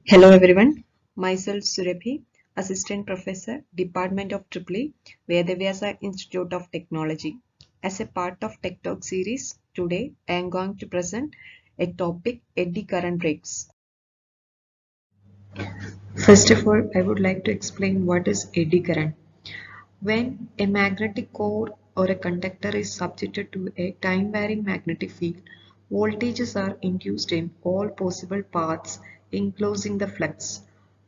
Hello everyone, myself Surabhi, Assistant Professor, Department of EEE, Vedavyasa Institute of Technology. As a part of Techtalk series, today I am going to present a topic eddy current breaks. First of all, I would like to explain what is eddy current. When a magnetic core or a conductor is subjected to a time-varying magnetic field, voltages are induced in all possible paths, enclosing the flux.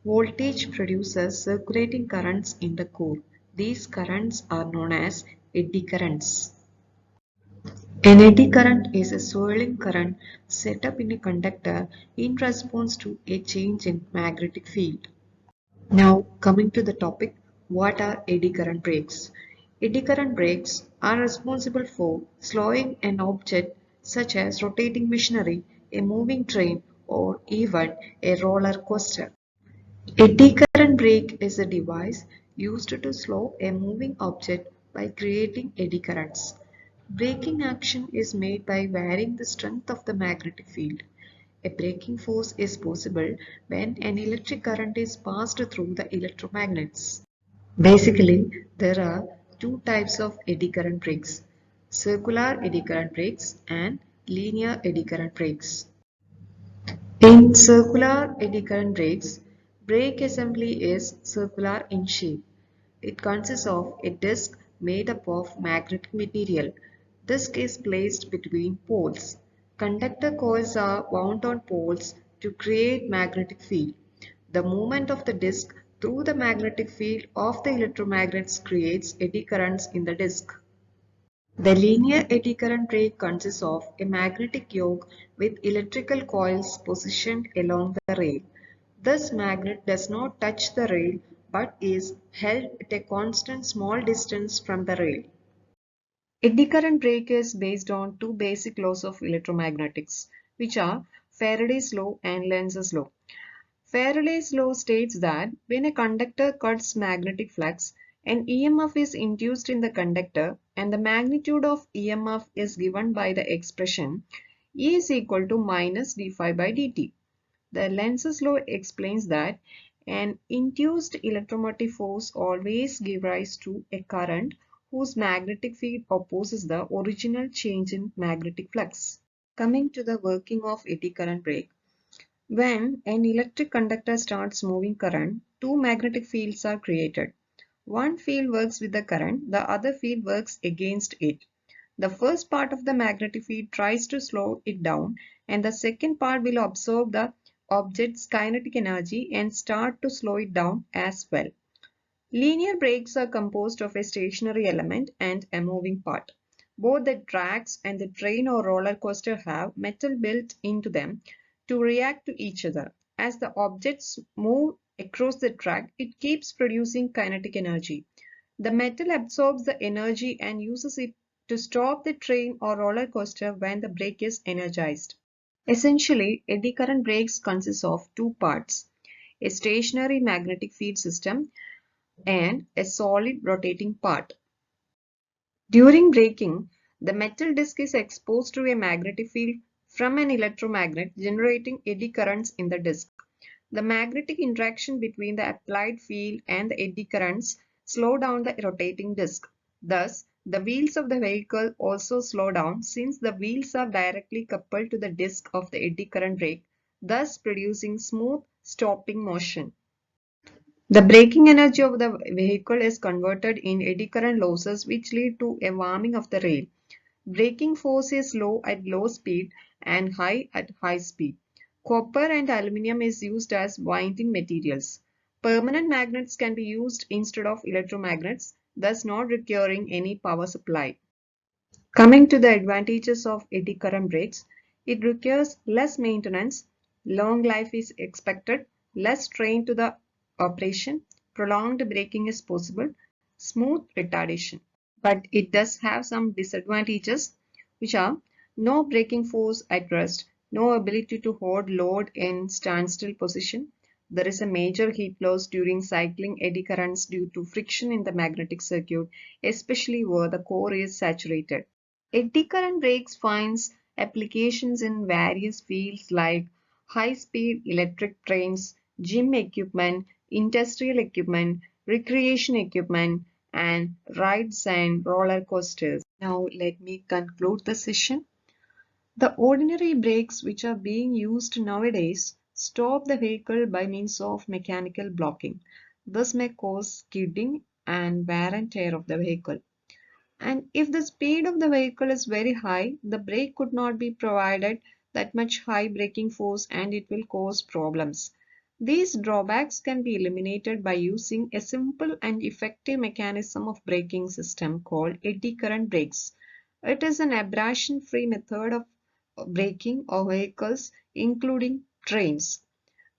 Voltage produces circulating currents in the core. These currents are known as eddy currents. An eddy current is a swirling current set up in a conductor in response to a change in magnetic field. Now, coming to the topic, what are eddy current brakes? Eddy current brakes are responsible for slowing an object such as rotating machinery, a moving train, or even a roller coaster. Eddy current brake is a device used to slow a moving object by creating eddy currents. Braking action is made by varying the strength of the magnetic field. A braking force is possible when an electric current is passed through the electromagnets. Basically, there are two types of eddy current brakes: circular eddy current brakes and linear eddy current brakes. In circular eddy current brakes, brake assembly is circular in shape. It consists of a disc made up of magnetic material. Disc is placed between poles. Conductor coils are wound on poles to create magnetic field. The movement of the disc through the magnetic field of the electromagnets creates eddy currents in the disc. The linear eddy current brake consists of a magnetic yoke with electrical coils positioned along the rail. This magnet does not touch the rail but is held at a constant small distance from the rail. Eddy current brake is based on two basic laws of electromagnetics, which are Faraday's law and Lenz's law. Faraday's law states that when a conductor cuts magnetic flux, an EMF is induced in the conductor and the magnitude of EMF is given by the expression E is equal to minus d phi by dt. The Lenz's law explains that an induced electromotive force always gives rise to a current whose magnetic field opposes the original change in magnetic flux. Coming to the working of eddy current brake. When an electric conductor starts moving current, two magnetic fields are created. One field works with the current, the other field works against it. The first part of the magnetic field tries to slow it down, and the second part will absorb the object's kinetic energy and start to slow it down as well. Linear brakes are composed of a stationary element and a moving part. Both the tracks and the train or roller coaster have metal built into them to react to each other. As the objects move across the track, it keeps producing kinetic energy. The metal absorbs the energy and uses it to stop the train or roller coaster when the brake is energized. Essentially, eddy current brakes consist of two parts: a stationary magnetic field system and a solid rotating part. During braking, the metal disc is exposed to a magnetic field from an electromagnet, generating eddy currents in the disc. The magnetic interaction between the applied field and the eddy currents slow down the rotating disc. Thus, the wheels of the vehicle also slow down since the wheels are directly coupled to the disc of the eddy current brake, thus producing smooth stopping motion. The braking energy of the vehicle is converted in eddy current losses which lead to a warming of the rail. Braking force is low at low speed and high at high speed. Copper and aluminum is used as winding materials. Permanent magnets can be used instead of electromagnets, thus not requiring any power supply. Coming to the advantages of eddy current brakes, it requires less maintenance, long life is expected, less strain to the operation, prolonged braking is possible, smooth retardation. But it does have some disadvantages, which are no braking force at rest, no ability to hold load in standstill position. There is a major heat loss during cycling eddy currents due to friction in the magnetic circuit, especially where the core is saturated. Eddy current brakes finds applications in various fields like high-speed electric trains, gym equipment, industrial equipment, recreation equipment, and rides and roller coasters. Now, let me conclude the session. The ordinary brakes which are being used nowadays stop the vehicle by means of mechanical blocking. This may cause skidding and wear and tear of the vehicle. And if the speed of the vehicle is very high, the brake could not be provided that much high braking force and it will cause problems. These drawbacks can be eliminated by using a simple and effective mechanism of braking system called eddy current brakes. It is an abrasion-free method of braking of vehicles, including trains.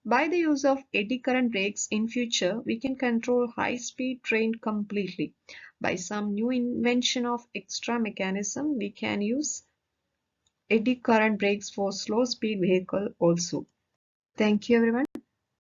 By the use of eddy current brakes in future, we can control high-speed train completely. By some new invention of extra mechanism, we can use eddy current brakes for slow speed vehicle also. Thank you everyone.